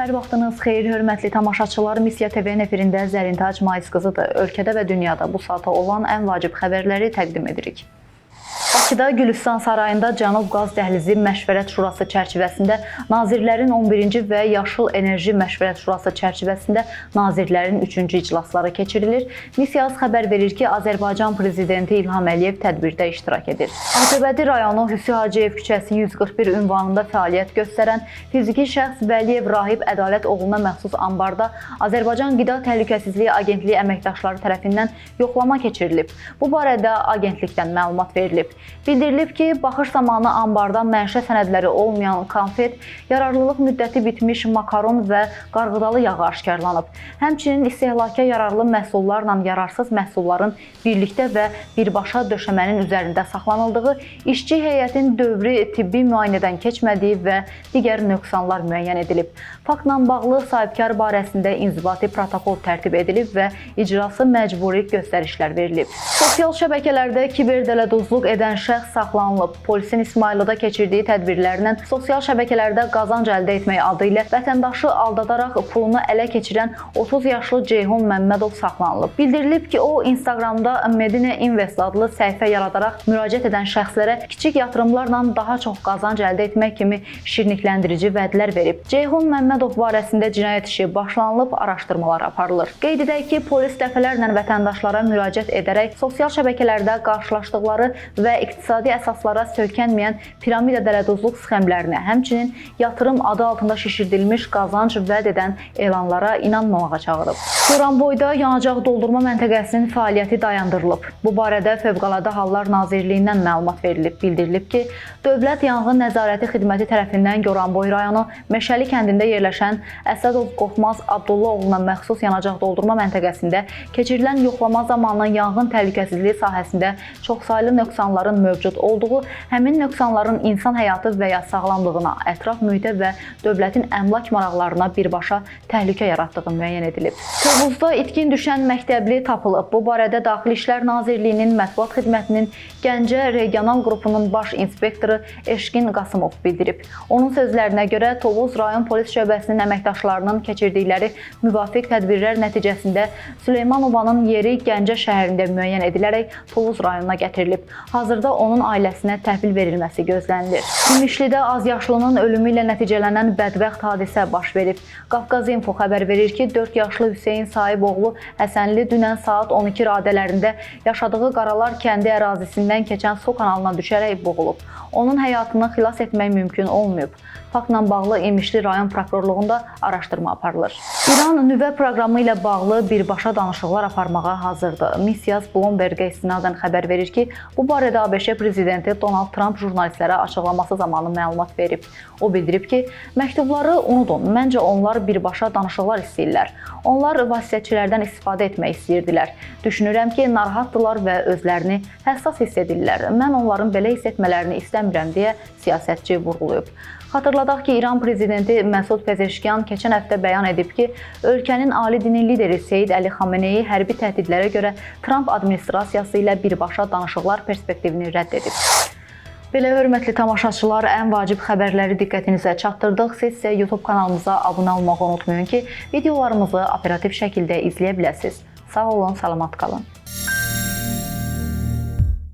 Hər vaxtınız xeyir, hörmətli tamaşaçılar. Missiya TV-nin efirində Zərintac Mayıs qızıdır. Ölkədə və dünyada bu saata olan ən vacib xəbərləri təqdim edirik. Bakıda Gülüstan Sarayında Cənub Qaz Dəhlizi Məşvərət Şurası çərçivəsində Nazirlərin 11-ci və Yaşıl Enerji Məşvərət Şurası çərçivəsində Nazirlərin 3-cü iclasları keçirilir. Missiyası xəbər verir ki, Azərbaycan Prezidenti İlham Əliyev tədbirdə iştirak edir. Ağcabədi rayonu Hüsnü Hacıyev küçəsi 141 ünvanında fəaliyyət göstərən fiziki şəxs Vəliyev Rahib Ədalət oğluna məxsus ambarda Azərbaycan Qida Təhlükəsizliyi Agentliyi əməkdaşları tərəfindən yoxlama keçirilib. Bu barədə agentlikdən məlumat verilib. Bildirilib ki, baxış zamanı ambarda mənşə sənədləri olmayan konfet, yararlılıq müddəti bitmiş makaron və qarğıdalı yağı aşkarlanıb. Həmçinin istehlaka yararlı məhsullarla yararsız məhsulların birlikdə və birbaşa döşəmənin üzərində saxlanıldığı, işçi heyətin dövri tibbi müayinədən keçmədiyi və digər nöqsanlar müəyyən edilib. Faktla bağlı sahibkar barəsində inzibati protokol tərtib edilib və icrası məcburi göstərişlər verilib. Sosial şəbəkələrdə kiberdələduzluq edən şəxs saxlanılıb. Polisin İsmayılıda keçirdiyi tədbirlərlə sosial şəbəkələrdə qazanc əldə etmək adı ilə vətəndaşı aldadaraq pulunu ələ keçirən 30 yaşlı Ceyhun Məmmədov saxlanılıb. Bildirilib ki, o Instagramda Medinə Invest adlı səhifə yaradaraq müraciət edən şəxslərə kiçik yatırımlarla daha çox qazanc əldə etmək kimi şirinlikləndirici vədlər verib. Ceyhun Məmmədov barəsində cinayət işi başlanılıb, araşdırmalar aparılır. Qeyd edək ki, polis dəfələrlə vətəndaşlara müraciət edərək sosial şəbəkələrdə qarşılaşdıqları və iqtisadi əsaslara söykənməyən piramida dələduzluq sxemlərinə, həmçinin yatırım adı altında şişirdilmiş qazanc vəd edən elanlara inanmamağa çağırıb. Goranboyda yanacaq doldurma məntəqəsinin fəaliyyəti dayandırılıb. Bu barədə Fövqəladə Hallar Nazirliyindən məlumat verilib. Bildirilib ki, Dövlət Yanğın Nəzarəti Xidməti tərəfindən Goranboy rayonu Meşəli kəndində yerləşən Əsədov Qorxmaz Abdulla oğluna məxsus yanacaq doldurma məntəqəsində keçirilən yoxlama zamanı yanğın təhlükəsizliyi sahəsində çoxsaylı nöqsanların mövcud olduğu, həmin nöqsanların insan həyatı və ya sağlamlığına, ətraf mühitə və dövlətin əmlak maraqlarına birbaşa təhlükə yaratdığı müəyyən edilib. Tovuzda itkin düşən məktəbli tapılıb. Bu barədə Daxili İşlər Nazirliyinin Mətbuat Xidmətinin Gəncə Regional Qrupunun baş inspektoru Eşqin Qasımov bildirib. Onun sözlərinə görə Tovuz rayon polis şöbəsinin əməkdaşlarının keçirdikləri müvafiq tədbirlər nəticəsində Süleymanovanın yeri Gəncə şəhərində müəyyən edilərək Tovuz rayonuna gətirilib. Hazırda onun ailəsinə təhvil verilməsi gözlənilir. Gümüşlidə azyaşlının ölümü ilə nəticələnən bədbəxt hadisə baş verib. Qafqaz Info xəbər verir ki, 4 yaşlı Hüseyn Sahiboğlu Həsənli dünən saat 12 radələrində yaşadığı Qaralar kəndi ərazisindən keçən su kanalına düşərək boğulub. Onun həyatını xilas etmək mümkün olmayıb. Faktla bağlı İmişli rayon prokurorluğunda araşdırma aparılır. İran nüvə proqramı ilə bağlı birbaşa danışıqlar aparmağa hazırdır. Missiya Bloomberg-ə istinadən xəbər verir ki, bu barədə ABŞ prezidenti Donald Trump jurnalistlərə açıqlaması zamanı məlumat verib. O bildirib ki, məktubları unudun, məncə onlar birbaşa danışıqlar istəyirlər. Onlar vasitəçilərdən istifadə etmək istəyirdilər. Düşünürəm ki, narahatdılar və özlərini həssas hiss edirlər. Mən onların belə hiss etmələrini istəmirəm deyə siyasətçi vurğulayıb. Xatırladaq ki, İran prezidenti Məsud Pezeşkiyan keçən həftə bəyan edib ki, ölkənin ali dini lideri Seyid Əli Xameneyi hərbi təhdidlərə görə Trump administrasiyası ilə birbaşa danışıqlar perspektivini rədd edib. Belə hörmətli tamaşaçılar, ən vacib xəbərləri diqqətinizə çatdırdıq. Siz isə YouTube kanalımıza abunə olmağı unutmayın ki, videolarımızı operativ şəkildə izləyə biləsiniz. Sağ olun, salamat qalın.